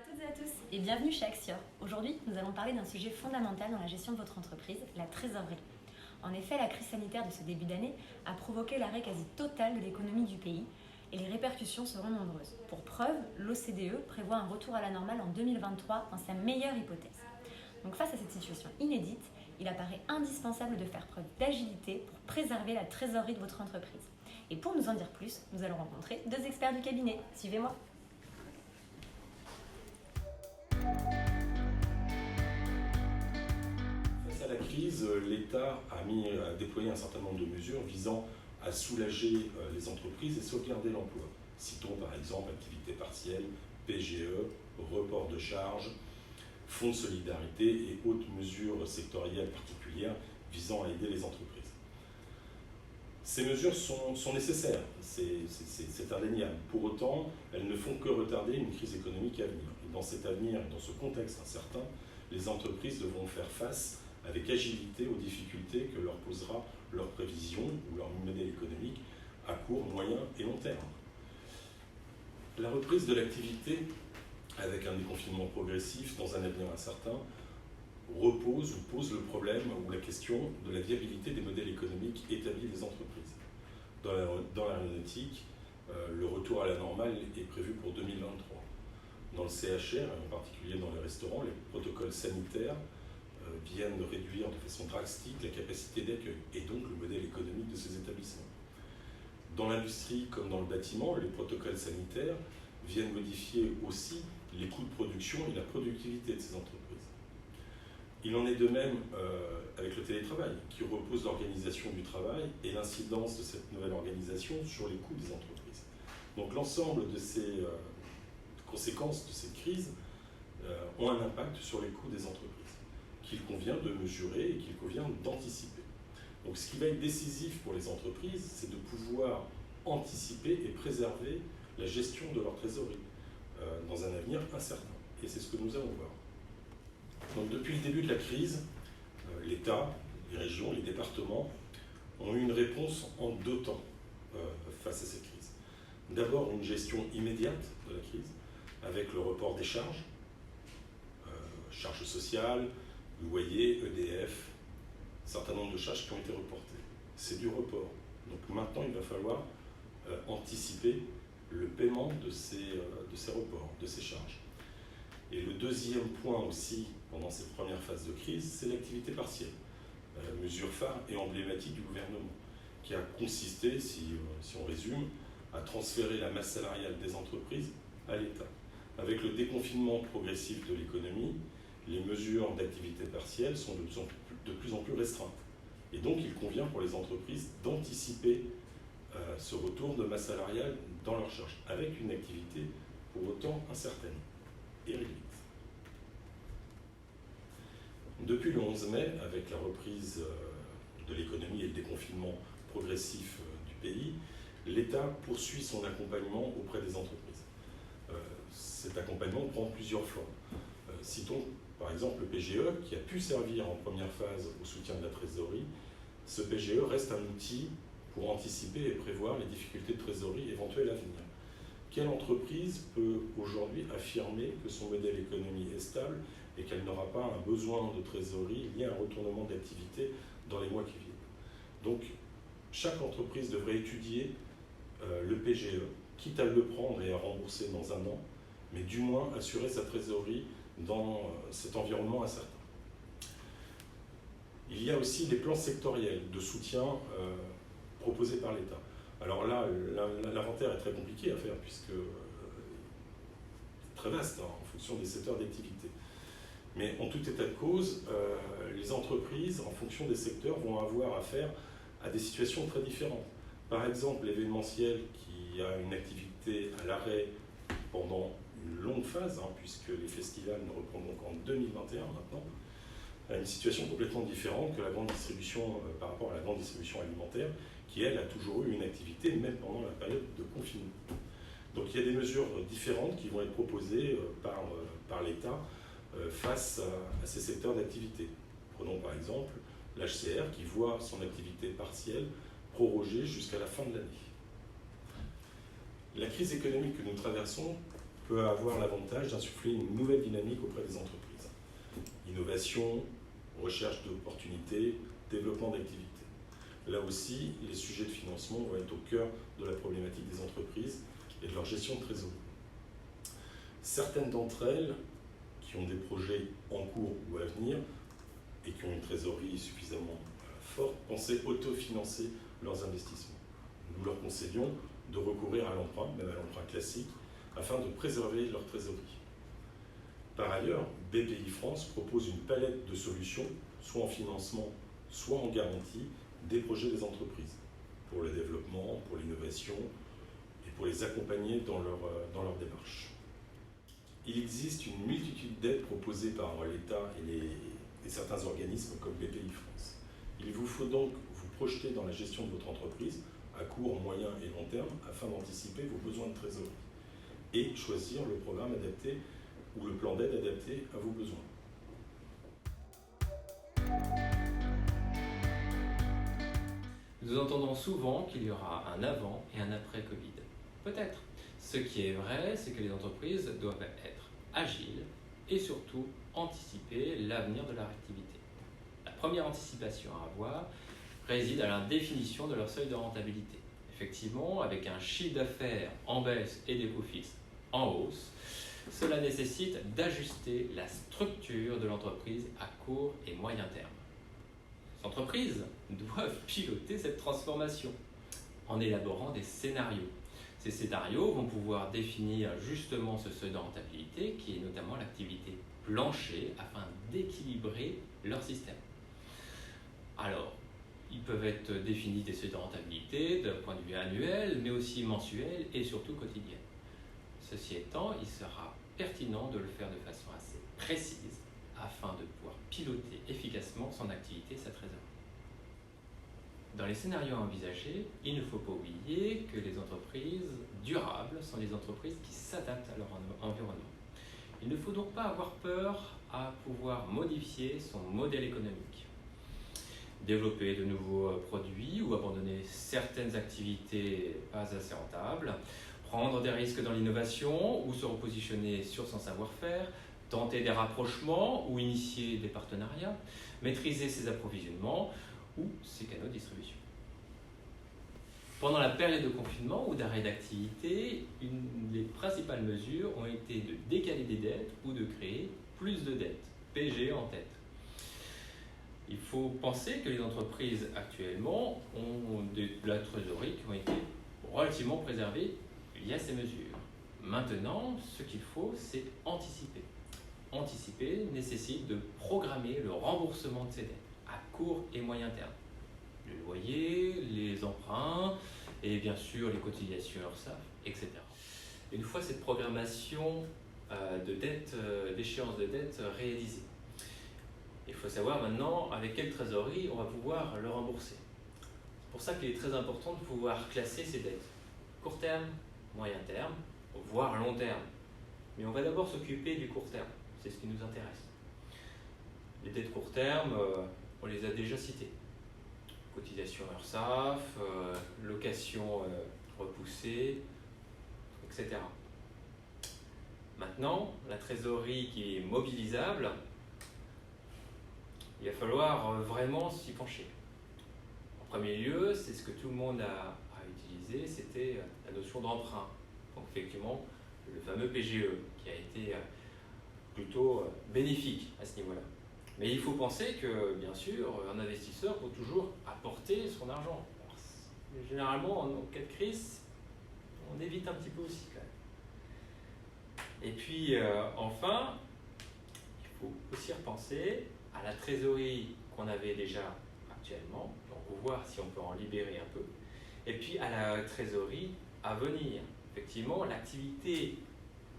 Bonjour à toutes et à tous et bienvenue chez Axior. Aujourd'hui, nous allons parler d'un sujet fondamental dans la gestion de votre entreprise, la trésorerie. En effet, la crise sanitaire de ce début d'année a provoqué l'arrêt quasi total de l'économie du pays et les répercussions seront nombreuses. Pour preuve, l'OCDE prévoit un retour à la normale en 2023 dans sa meilleure hypothèse. Donc face à cette situation inédite, il apparaît indispensable de faire preuve d'agilité pour préserver la trésorerie de votre entreprise. Et pour nous en dire plus, nous allons rencontrer deux experts du cabinet. Suivez-moi. Face à la crise, l'État a déployé un certain nombre de mesures visant à soulager les entreprises et sauvegarder l'emploi. Citons par exemple activité partielle, PGE, report de charges, fonds de solidarité et autres mesures sectorielles particulières visant à aider les entreprises. Ces mesures sont nécessaires, c'est indéniable. Pour autant, elles ne font que retarder une crise économique à venir. Et dans cet avenir, dans ce contexte incertain, les entreprises devront faire face avec agilité aux difficultés que leur posera leur prévision ou leur modèle économique à court, moyen et long terme. La reprise de l'activité avec un déconfinement progressif dans un avenir incertain repose ou pose le problème ou la question de la viabilité des modèles économiques établis des entreprises. Dans l'aéronautique, le retour à la normale est prévu pour 2023. Dans le CHR, en particulier dans les restaurants, les protocoles sanitaires viennent réduire de façon drastique la capacité d'accueil et donc le modèle économique de ces établissements. Dans l'industrie comme dans le bâtiment, les protocoles sanitaires viennent modifier aussi les coûts de production et la productivité de ces entreprises. Il en est de même avec le télétravail, qui repose l'organisation du travail et l'incidence de cette nouvelle organisation sur les coûts des entreprises. Donc l'ensemble de ces conséquences de cette crise ont un impact sur les coûts des entreprises, qu'il convient de mesurer et qu'il convient d'anticiper. Donc ce qui va être décisif pour les entreprises, c'est de pouvoir anticiper et préserver la gestion de leur trésorerie dans un avenir incertain. Et c'est ce que nous allons voir. Donc depuis le début de la crise, l'État, les régions, les départements ont eu une réponse en deux temps face à cette crise. D'abord une gestion immédiate de la crise, avec le report des charges, charges sociales, loyer, EDF, un certain nombre de charges qui ont été reportées. C'est du report. Donc maintenant, il va falloir anticiper le paiement de ces reports, de ces charges. Et le deuxième point aussi, pendant cette première phase de crise, c'est l'activité partielle. Mesure phare et emblématique du gouvernement, qui a consisté, si on résume, à transférer la masse salariale des entreprises à l'État. Avec le déconfinement progressif de l'économie, les mesures d'activité partielle sont de plus en plus restreintes. Et donc, il convient pour les entreprises d'anticiper ce retour de masse salariale dans leurs charges, avec une activité pour autant incertaine et réduite. Depuis le 11 mai, avec la reprise de l'économie et le déconfinement progressif du pays, l'État poursuit son accompagnement auprès des entreprises. Cet accompagnement prend plusieurs formes. Citons par exemple le PGE, qui a pu servir en première phase au soutien de la trésorerie. Ce PGE reste un outil pour anticiper et prévoir les difficultés de trésorerie éventuelles à venir. Quelle entreprise peut aujourd'hui affirmer que son modèle économique est stable et qu'elle n'aura pas un besoin de trésorerie lié à un retournement d'activité dans les mois qui viennent? Donc, chaque entreprise devrait étudier le PGE, quitte à le prendre et à rembourser dans un an, mais du moins assurer sa trésorerie dans cet environnement incertain. Il y a aussi les plans sectoriels de soutien proposés par l'État. Alors là, l'inventaire est très compliqué à faire puisque c'est très vaste en fonction des secteurs d'activité. Mais en tout état de cause, les entreprises, en fonction des secteurs, vont avoir affaire à des situations très différentes. Par exemple, l'événementiel qui a une activité à l'arrêt pendant une longue phase, puisque les festivals ne reprendront qu'en 2021 maintenant, a une situation complètement différente que la grande distribution par rapport à la grande distribution alimentaire, qui elle a toujours eu une activité même pendant la période de confinement. Donc il y a des mesures différentes qui vont être proposées par l'État face à ces secteurs d'activité. Prenons par exemple l'HCR qui voit son activité partielle prorogée jusqu'à la fin de l'année. La crise économique que nous traversons peut avoir l'avantage d'insuffler une nouvelle dynamique auprès des entreprises. Innovation, recherche d'opportunités, développement d'activités. Là aussi, les sujets de financement vont être au cœur de la problématique des entreprises et de leur gestion de trésorerie. Certaines d'entre elles, qui ont des projets en cours ou à venir et qui ont une trésorerie suffisamment forte, pensaient autofinancer leurs investissements. Nous leur conseillons de recourir à l'emprunt, même à l'emprunt classique, afin de préserver leur trésorerie. Par ailleurs, BPI France propose une palette de solutions, soit en financement, soit en garantie, des projets des entreprises, pour le développement, pour l'innovation et pour les accompagner dans leur démarche. Il existe une multitude d'aides proposées par l'État et certains organismes comme BPI France. Il vous faut donc vous projeter dans la gestion de votre entreprise à court, moyen et long terme afin d'anticiper vos besoins de trésorerie et choisir le programme adapté ou le plan d'aide adapté à vos besoins. Nous entendons souvent qu'il y aura un avant et un après Covid. Peut-être. Ce qui est vrai, c'est que les entreprises doivent être agiles et surtout anticiper l'avenir de leur activité. La première anticipation à avoir réside à la définition de leur seuil de rentabilité. Effectivement, avec un chiffre d'affaires en baisse et des coûts fixes en hausse, cela nécessite d'ajuster la structure de l'entreprise à court et moyen terme. Les entreprises doivent piloter cette transformation en élaborant des scénarios. Ces scénarios vont pouvoir définir justement ce seuil de rentabilité qui est notamment l'activité plancher afin d'équilibrer leur système. Alors, ils peuvent être définis des seuils de rentabilité d'un point de vue annuel, mais aussi mensuel et surtout quotidien. Ceci étant, il sera pertinent de le faire de façon assez précise afin de pouvoir piloter efficacement son activité et sa trésorerie. Dans les scénarios envisagés, il ne faut pas oublier que les entreprises durables sont des entreprises qui s'adaptent à leur environnement. Il ne faut donc pas avoir peur à pouvoir modifier son modèle économique. Développer de nouveaux produits ou abandonner certaines activités pas assez rentables, prendre des risques dans l'innovation ou se repositionner sur son savoir-faire, tenter des rapprochements ou initier des partenariats, maîtriser ses approvisionnements ou ses canaux de distribution. Pendant la période de confinement ou d'arrêt d'activité, les principales mesures ont été de décaler des dettes ou de créer plus de dettes, PGE en tête. Il faut penser que les entreprises actuellement ont de la trésorerie qui ont été relativement préservées via ces mesures. Maintenant, ce qu'il faut, c'est anticiper. Anticiper nécessite de programmer le remboursement de ces dettes à court et moyen terme. Le loyer, les emprunts et bien sûr les cotisations URSSAF, etc. Une fois cette programmation d'échéance de dette réalisée, il faut savoir maintenant avec quelle trésorerie on va pouvoir le rembourser. C'est pour ça qu'il est très important de pouvoir classer ces dettes. Court terme, moyen terme, voire long terme. Mais on va d'abord s'occuper du court terme, c'est ce qui nous intéresse. Les dettes court terme, on les a déjà citées. Cotisation URSSAF, location repoussée, etc. Maintenant, la trésorerie qui est mobilisable, il va falloir vraiment s'y pencher. En premier lieu, c'est ce que tout le monde a utilisé, c'était la notion d'emprunt. Donc effectivement, le fameux PGE qui a été plutôt bénéfique à ce niveau-là. Mais il faut penser que, bien sûr, un investisseur peut toujours apporter son argent. Alors, généralement, en cas de crise, on évite un petit peu aussi quand même. Et puis, enfin, il faut aussi repenser à la trésorerie qu'on avait déjà actuellement, donc voir si on peut en libérer un peu, et puis à la trésorerie à venir. Effectivement, l'activité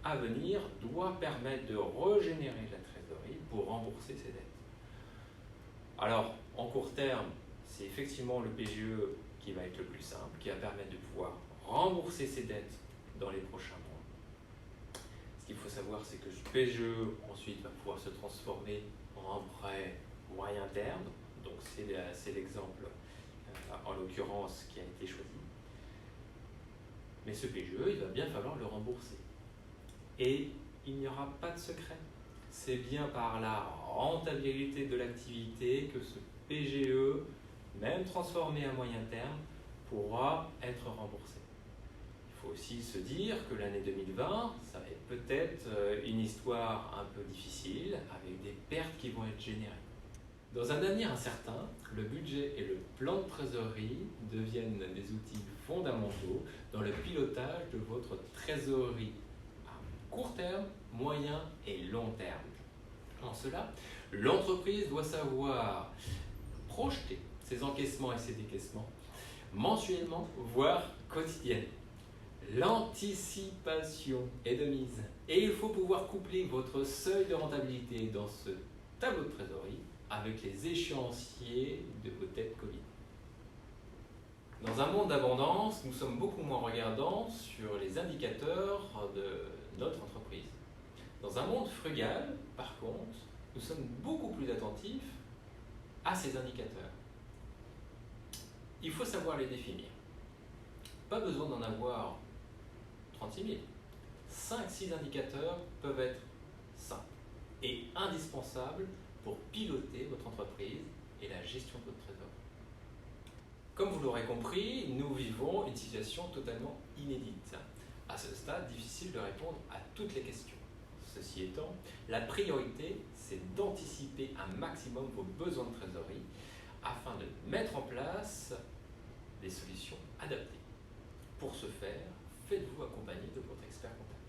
à venir doit permettre de régénérer la trésorerie pour rembourser ses dettes. Alors, en court terme, c'est effectivement le PGE qui va être le plus simple, qui va permettre de pouvoir rembourser ses dettes dans les prochains mois. Ce qu'il faut savoir, c'est que ce PGE ensuite va pouvoir se transformer en prêt moyen terme, donc c'est l'exemple en l'occurrence qui a été choisi. Mais ce PGE, il va bien falloir le rembourser. Et il n'y aura pas de secret. C'est bien par la rentabilité de l'activité que ce PGE, même transformé à moyen terme, pourra être remboursé. Il faut aussi se dire que l'année 2020, ça va être peut-être une histoire un peu difficile, avec des pertes qui vont être générées. Dans un avenir incertain, le budget et le plan de trésorerie deviennent des outils fondamentaux dans le pilotage de votre trésorerie à court terme, moyen et long terme. En cela, l'entreprise doit savoir projeter ses encaissements et ses décaissements mensuellement, voire quotidiennement. L'anticipation est de mise et il faut pouvoir coupler votre seuil de rentabilité dans ce tableau de trésorerie avec les échéanciers de vos dettes Covid. Dans un monde d'abondance, nous sommes beaucoup moins regardants sur les indicateurs de notre entreprise. Dans un monde frugal, par contre, nous sommes beaucoup plus attentifs à ces indicateurs. Il faut savoir les définir. Pas besoin d'en avoir 36 000. 5-6 indicateurs peuvent être simples et indispensables pour piloter votre entreprise et la gestion de votre trésor. Comme vous l'aurez compris, nous vivons une situation totalement inédite. À ce stade, difficile de répondre à toutes les questions. Ceci étant, la priorité, c'est d'anticiper un maximum vos besoins de trésorerie afin de mettre en place des solutions adaptées. Pour ce faire, faites-vous accompagner de votre expert comptable.